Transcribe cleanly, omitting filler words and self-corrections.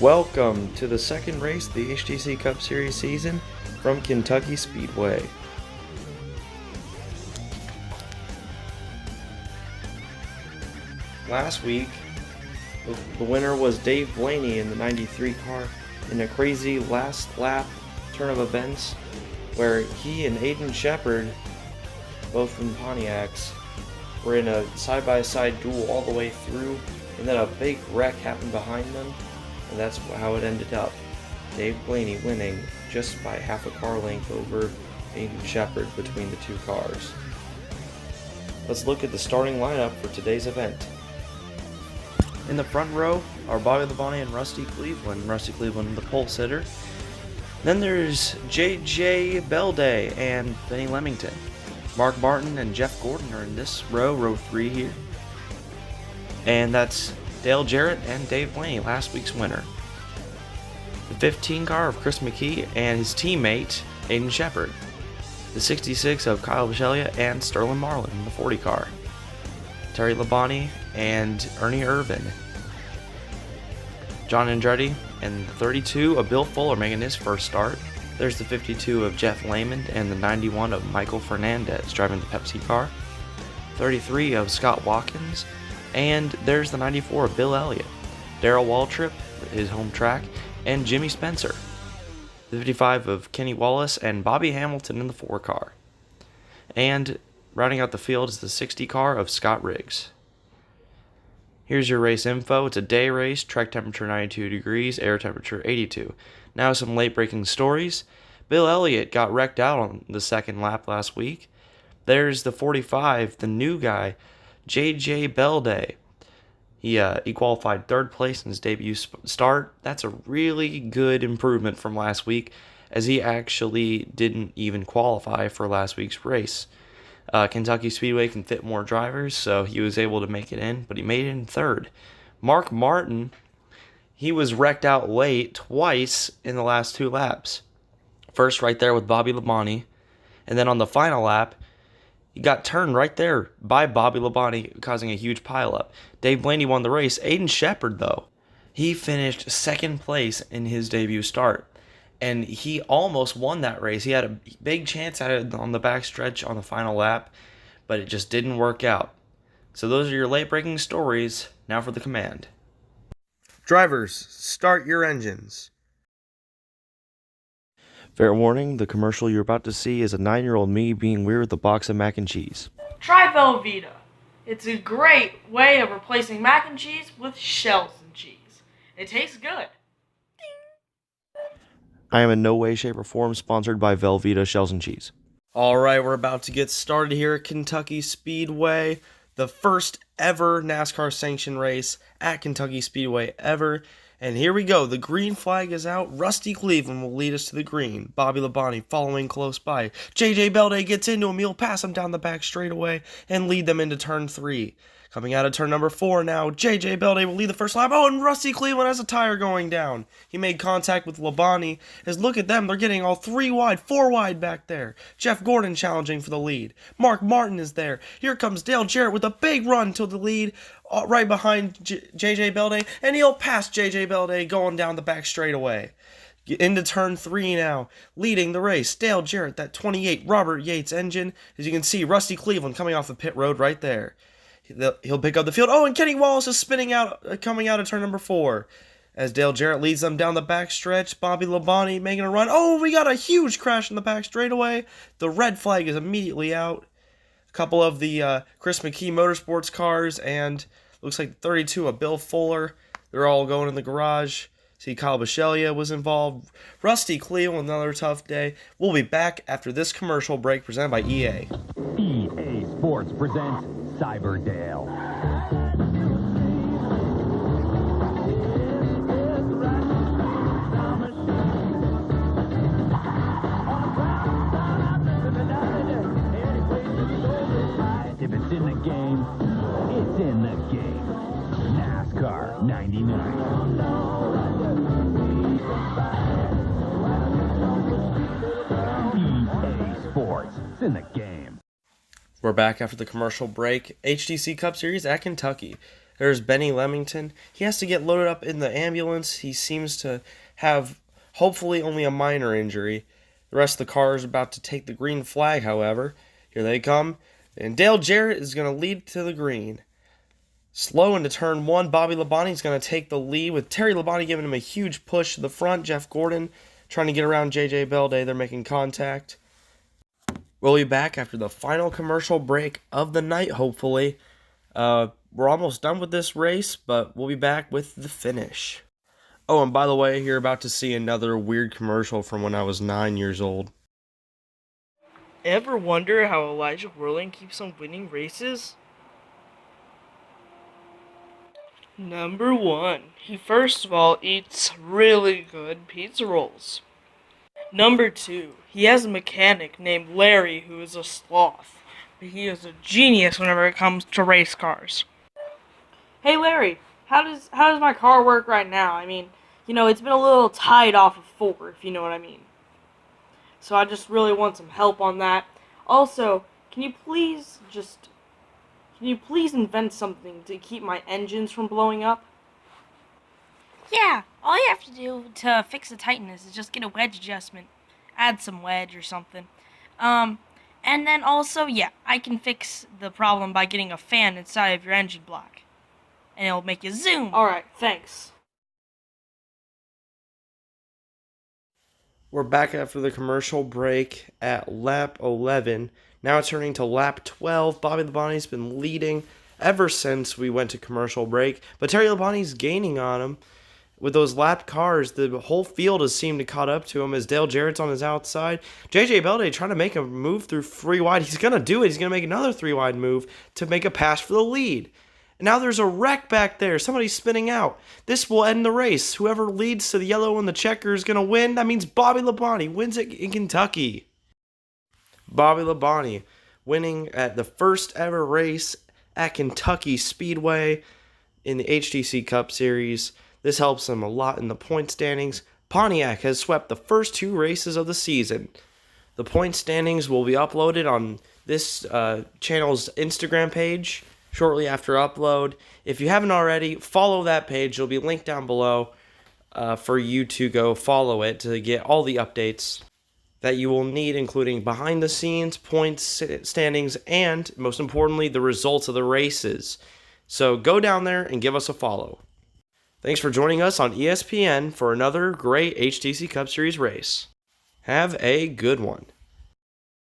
Welcome to the second race of the HTC Cup Series season from Kentucky Speedway. Last week, the winner was Dave Blaney in the 93 car in a crazy last lap turn of events where he and Aiden Shepard, both in Pontiacs, were in a side-by-side duel all the way through, and then a big wreck happened behind them, and that's how it ended up. Dave Blaney winning just by half a car length over Aiden Shepard between the two cars. Let's look at the starting lineup for today's event. In the front row are Bobby DeVonte and Rusty Cleveland. Rusty Cleveland, the pole sitter. Then there's JJ Belday and Benny Leamington. Mark Martin and Jeff Gordon are in this row 3 here. And that's Dale Jarrett and Dave Blaney, last week's winner. The 15 car of Chris McKee and his teammate, Aiden Shepard. The 66 of Kyle Bisceglia and Sterling Marlin in the 40 car. Terry Labonte and Ernie Irvin. John Andretti and the 32 of Bill Fuller making his first start. There's the 52 of Jeff Lehman and the 91 of Michael Fernandez driving the Pepsi car. 33 of Scott Watkins. And there's the 94 of Bill Elliott. Darrell Waltrip, his home track, and Jimmy Spencer. The 55 of Kenny Wallace and Bobby Hamilton in the 4 car. And rounding out the field is the 60 car of Scott Riggs. Here's your race info. It's a day race, track temperature 92 degrees, air temperature 82. Now some late breaking stories. Bill Elliott got wrecked out on the second lap last week. There's the 45, the new guy, JJ Belday. He qualified 3rd place in his debut start. That's a really good improvement from last week, as he actually didn't even qualify for last week's race. Kentucky Speedway can fit more drivers, so he was able to make it in, but he made it in 3rd. Mark Martin, he was wrecked out late twice in the last 2 laps. First right there with Bobby Labonte, and then on the final lap, he got turned right there by Bobby Labonte, causing a huge pileup. Dave Blaney won the race. Aiden Shepard, though, he finished 2nd place in his debut start. And he almost won that race. He had a big chance at it on the backstretch on the final lap, but it just didn't work out. So those are your late-breaking stories. Now for the command. Drivers, start your engines. Fair warning, the commercial you're about to see is a 9-year-old me being weird with a box of mac and cheese. Try Velveeta. It's a great way of replacing mac and cheese with shells and cheese. It tastes good. I am in no way, shape, or form sponsored by Velveeta Shells and Cheese. Alright, we're about to get started here at Kentucky Speedway. The first ever NASCAR sanctioned race at Kentucky Speedway ever. And here we go. The green flag is out. Rusty Cleveland will lead us to the green. Bobby Labonte following close by. JJ Belday gets into him. He'll pass him down the back straightaway and lead them into turn 3. Coming out of turn number 4 now, JJ Belday will lead the first lap. Oh, and Rusty Cleveland has a tire going down. He made contact with Labonte. As look at them, they're getting all 3 wide, 4 wide back there. Jeff Gordon challenging for the lead. Mark Martin is there. Here comes Dale Jarrett with a big run to the lead, right behind JJ Belday, and he'll pass JJ Belday going down the back straightaway. Into turn 3 now, leading the race, Dale Jarrett, that 28 Robert Yates engine. As you can see, Rusty Cleveland coming off the pit road right there. He'll pick up the field. Oh, and Kenny Wallace is spinning out, coming out of turn number 4. As Dale Jarrett leads them down the back stretch, Bobby Labonte making a run. Oh, we got a huge crash in the back straightaway. The red flag is immediately out. A couple of the Chris McKee Motorsports cars, and looks like 32 of Bill Fuller. They're all going in the garage. See, Kyle Bisceglia was involved. Rusty Cleveland, another tough day. We'll be back after this commercial break presented by EA. EA Sports presents Cyberdale. If it's in the game, it's in the game. NASCAR 99. EA Sports, it's in the game. We're back after the commercial break. HTC Cup Series at Kentucky. There's Benny Leamington. He has to get loaded up in the ambulance. He seems to have, hopefully, only a minor injury. The rest of the car is about to take the green flag, however. Here they come. And Dale Jarrett is going to lead to the green. Slow into turn 1, Bobby Labonte is going to take the lead with Terry Labonte giving him a huge push to the front. Jeff Gordon trying to get around JJ Belday. They're making contact. We'll be back after the final commercial break of the night, hopefully. We're almost done with this race, but we'll be back with the finish. Oh, and by the way, you're about to see another weird commercial from when I was 9 years old. Ever wonder how Elijah Whirling keeps on winning races? Number 1, he first of all eats really good pizza rolls. Number 2, he has a mechanic named Larry who is a sloth, but he is a genius whenever it comes to race cars. Hey Larry, how does my car work right now? I mean, it's been a little tied off of 4, if you know what I mean. So I just really want some help on that. Also, can you please invent something to keep my engines from blowing up? Yeah, all you have to do to fix the tightness is just get a wedge adjustment. Add some wedge or something. And then also, yeah, I can fix the problem by getting a fan inside of your engine block. And it'll make you zoom. Alright, thanks. We're back after the commercial break at lap 11. Now it's turning to lap 12. Bobby Labonte's been leading ever since we went to commercial break. But Terry Labonte's gaining on him. With those lapped cars, the whole field has seemed to caught up to him as Dale Jarrett's on his outside. JJ Belday trying to make a move through 3 wide. He's going to do it. He's going to make another 3 wide move to make a pass for the lead. And now there's a wreck back there. Somebody's spinning out. This will end the race. Whoever leads to the yellow and the checker is going to win. That means Bobby Labonte wins it in Kentucky. Bobby Labonte winning at the first ever race at Kentucky Speedway in the HTC Cup Series. This helps him a lot in the point standings. Pontiac has swept the first 2 races of the season. The point standings will be uploaded on this channel's Instagram page shortly after upload. If you haven't already, follow that page. It'll be linked down below for you to go follow it to get all the updates that you will need, including behind the scenes, points, standings, and most importantly, the results of the races. So go down there and give us a follow. Thanks for joining us on ESPN for another great HTC Cup Series race. Have a good one.